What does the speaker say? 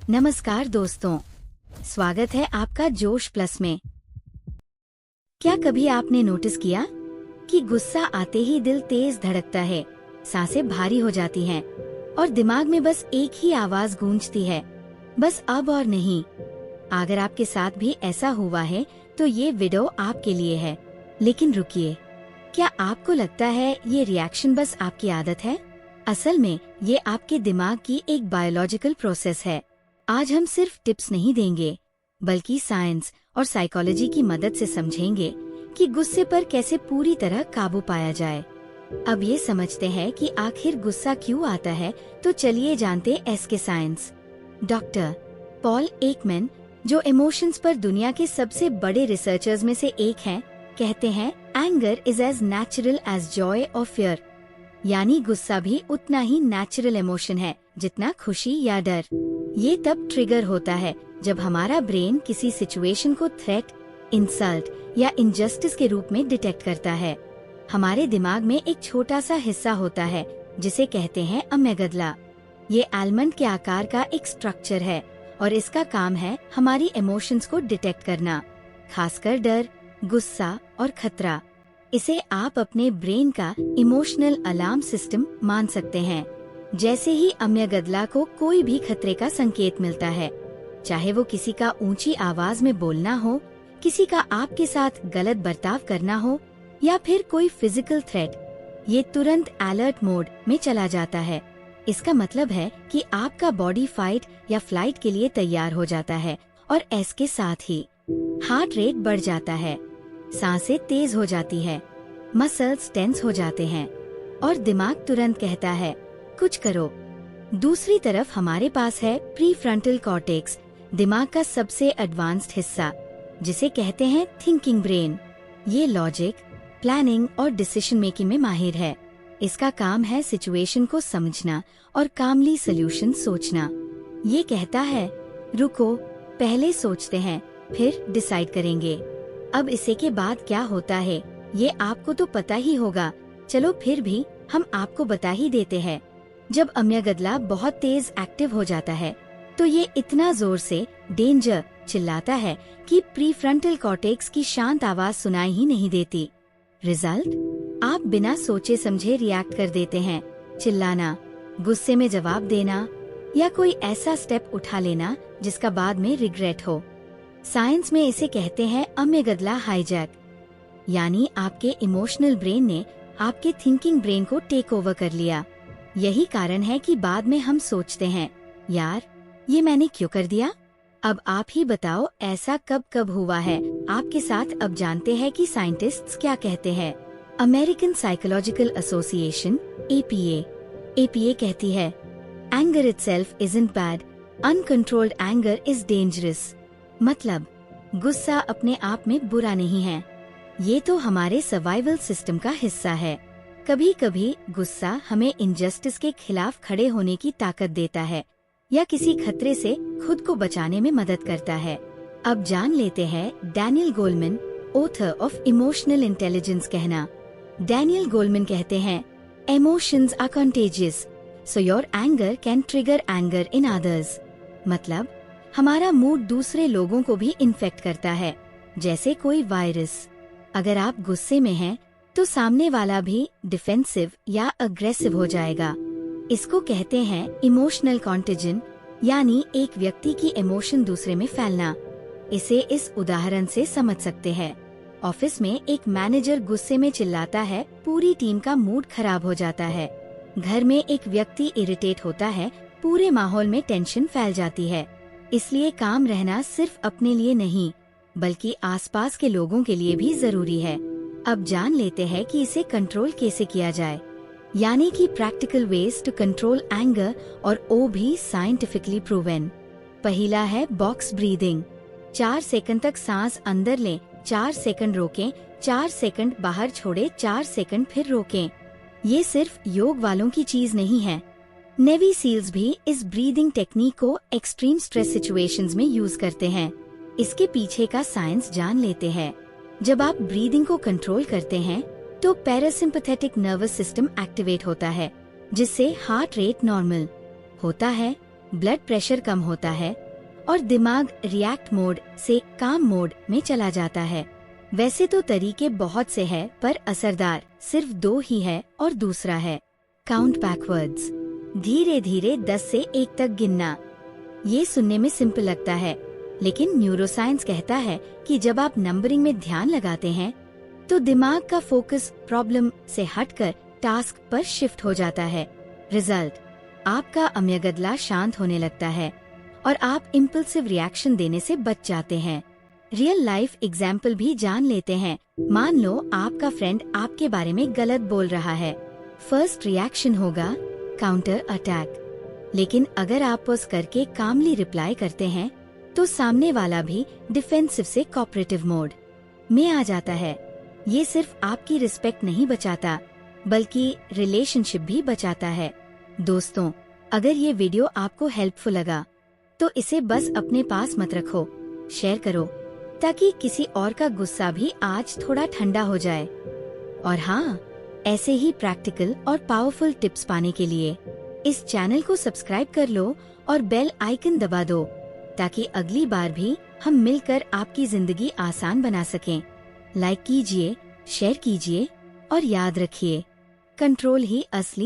नमस्कार दोस्तों, स्वागत है आपका जोश प्लस में। क्या कभी आपने नोटिस किया कि गुस्सा आते ही दिल तेज धड़कता है, सांसें भारी हो जाती हैं और दिमाग में बस एक ही आवाज गूंजती है, बस अब और नहीं। अगर आपके साथ भी ऐसा हुआ है तो ये वीडियो आपके लिए है। लेकिन रुकिए, क्या आपको लगता है ये रिएक्शन बस आपकी आदत है? असल में ये आपके दिमाग की एक बायोलॉजिकल प्रोसेस है। आज हम सिर्फ टिप्स नहीं देंगे, बल्कि साइंस और साइकोलॉजी की मदद से समझेंगे कि गुस्से पर कैसे पूरी तरह काबू पाया जाए। अब ये समझते हैं कि आखिर गुस्सा क्यों आता है, तो चलिए जानते इसके साइंस। डॉक्टर पॉल एकमैन, जो इमोशंस पर दुनिया के सबसे बड़े रिसर्चर्स में से एक हैं, कहते हैं anger is as natural as joy और फियर। यानी गुस्सा भी उतना ही नेचुरल इमोशन है जितना खुशी या डर। ये तब ट्रिगर होता है जब हमारा ब्रेन किसी सिचुएशन को थ्रेट, इंसल्ट या इनजस्टिस के रूप में डिटेक्ट करता है। हमारे दिमाग में एक छोटा सा हिस्सा होता है जिसे कहते हैं अम्यगदला। ये आलमंड के आकार का एक स्ट्रक्चर है और इसका काम है हमारी इमोशंस को डिटेक्ट करना, खासकर डर, गुस्सा और खतरा। इसे आप अपने ब्रेन का इमोशनल अलार्म सिस्टम मान सकते हैं। जैसे ही अम्यगदला को कोई भी खतरे का संकेत मिलता है, चाहे वो किसी का ऊंची आवाज में बोलना हो, किसी का आपके साथ गलत बर्ताव करना हो या फिर कोई फिजिकल थ्रेट, ये तुरंत अलर्ट मोड में चला जाता है। इसका मतलब है कि आपका बॉडी फाइट या फ्लाइट के लिए तैयार हो जाता है और इसके साथ ही हार्ट रेट बढ़ जाता है, सांसें तेज हो जाती है, मसल्स टेंस हो जाते हैं और दिमाग तुरंत कहता है कुछ करो। दूसरी तरफ हमारे पास है प्रीफ्रंटल कॉर्टेक्स, दिमाग का सबसे एडवांस्ड हिस्सा, जिसे कहते हैं थिंकिंग ब्रेन। ये लॉजिक, प्लानिंग और डिसीजन मेकिंग में माहिर है। इसका काम है सिचुएशन को समझना और कामली सॉल्यूशन सोचना। ये कहता है रुको, पहले सोचते हैं फिर डिसाइड करेंगे। अब इसे के बाद क्या होता है ये आपको तो पता ही होगा, चलो फिर भी हम आपको बता ही देते हैं। जब अम्यगदला बहुत तेज एक्टिव हो जाता है तो ये इतना जोर से डेंजर चिल्लाता है कि प्रीफ्रंटल कॉर्टेक्स की शांत आवाज सुनाई ही नहीं देती। रिजल्ट, आप बिना सोचे समझे रिएक्ट कर देते हैं, चिल्लाना, गुस्से में जवाब देना या कोई ऐसा स्टेप उठा लेना जिसका बाद में रिग्रेट हो। साइंस में इसे कहते हैं अम्यगदला हाईजैक, यानी आपके इमोशनल ब्रेन ने आपके थिंकिंग ब्रेन को टेक ओवर कर लिया। यही कारण है कि बाद में हम सोचते हैं यार ये मैंने क्यों कर दिया। अब आप ही बताओ ऐसा कब कब हुआ है आपके साथ। अब जानते हैं कि साइंटिस्ट्स क्या कहते हैं। अमेरिकन साइकोलॉजिकल एसोसिएशन APA कहती है anger itself isn't bad, uncontrolled anger is dangerous. मतलब गुस्सा अपने आप में बुरा नहीं है, ये तो हमारे सर्वाइवल सिस्टम का हिस्सा है। कभी कभी गुस्सा हमें इनजस्टिस के खिलाफ खड़े होने की ताकत देता है या किसी खतरे से खुद को बचाने में मदद करता है। अब जान लेते हैं Daniel Goleman, author of emotional intelligence कहना। डैनियल गोलमैन कहते हैं emotions are contagious, so your anger can trigger anger in others. मतलब हमारा मूड दूसरे लोगों को भी इन्फेक्ट करता है, जैसे कोई वायरस। अगर आप गुस्से में हैं तो सामने वाला भी डिफेंसिव या अग्रेसिव हो जाएगा। इसको कहते हैं इमोशनल कॉन्टेजन, यानी एक व्यक्ति की इमोशन दूसरे में फैलना। इसे इस उदाहरण से समझ सकते हैं। ऑफिस में एक मैनेजर गुस्से में चिल्लाता है, पूरी टीम का मूड खराब हो जाता है। घर में एक व्यक्ति इरिटेट होता है, पूरे माहौल में टेंशन फैल जाती है। इसलिए काम रहना सिर्फ अपने लिए नहीं बल्कि आसपास के लोगों के लिए भी जरूरी है। अब जान लेते हैं कि इसे कंट्रोल कैसे किया जाए, यानी कि practical ways to control anger, और वो भी साइंटिफिकली प्रूवन। पहला है बॉक्स ब्रीदिंग। 4 सेकंड तक सांस अंदर लें, 4 सेकंड रोकें, 4 सेकंड बाहर छोड़े, 4 सेकंड फिर रोकें। ये सिर्फ योग वालों की चीज नहीं है, नेवी सील्स भी इस ब्रीदिंग टेक्निक को एक्सट्रीम स्ट्रेस सिचुएशंस में यूज करते हैं। इसके पीछे का साइंस जान लेते हैं। जब आप ब्रीदिंग को कंट्रोल करते हैं तो पैरासिम्पैथेटिक नर्वस सिस्टम एक्टिवेट होता है, जिससे हार्ट रेट नॉर्मल होता है, ब्लड प्रेशर कम होता है और दिमाग रिएक्ट मोड से काम मोड में चला जाता है। वैसे तो तरीके बहुत से हैं, पर असरदार सिर्फ 2 ही है और दूसरा है काउंट बैकवर्ड्स। धीरे धीरे 10 से 1 तक गिनना। ये सुनने में सिंपल लगता है, लेकिन न्यूरोसाइंस कहता है कि जब आप नंबरिंग में ध्यान लगाते हैं तो दिमाग का फोकस प्रॉब्लम से हटकर टास्क पर शिफ्ट हो जाता है। रिजल्ट, आपका अम्यगदला शांत होने लगता है और आप इम्पल्सिव रिएक्शन देने से बच जाते हैं। रियल लाइफ एग्जाम्पल भी जान लेते हैं। मान लो आपका फ्रेंड आपके बारे में गलत बोल रहा है। फर्स्ट रिएक्शन होगा काउंटर अटैक, लेकिन अगर आप पॉज करके कामली रिप्लाई करते हैं तो सामने वाला भी डिफेंसिव से कोऑपरेटिव मोड में आ जाता है। ये सिर्फ आपकी रिस्पेक्ट नहीं बचाता, बल्कि रिलेशनशिप भी बचाता है। दोस्तों, अगर ये वीडियो आपको हेल्पफुल लगा तो इसे बस अपने पास मत रखो, शेयर करो ताकि किसी और का गुस्सा भी आज थोड़ा ठंडा हो जाए। और हाँ, ऐसे ही प्रैक्टिकल और पावरफुल टिप्स पाने के लिए इस चैनल को सब्सक्राइब कर लो और बेल आइकन दबा दो, ताकि अगली बार भी हम मिलकर आपकी जिंदगी आसान बना सकें। लाइक कीजिए, शेयर कीजिए और याद रखिए, कंट्रोल ही असली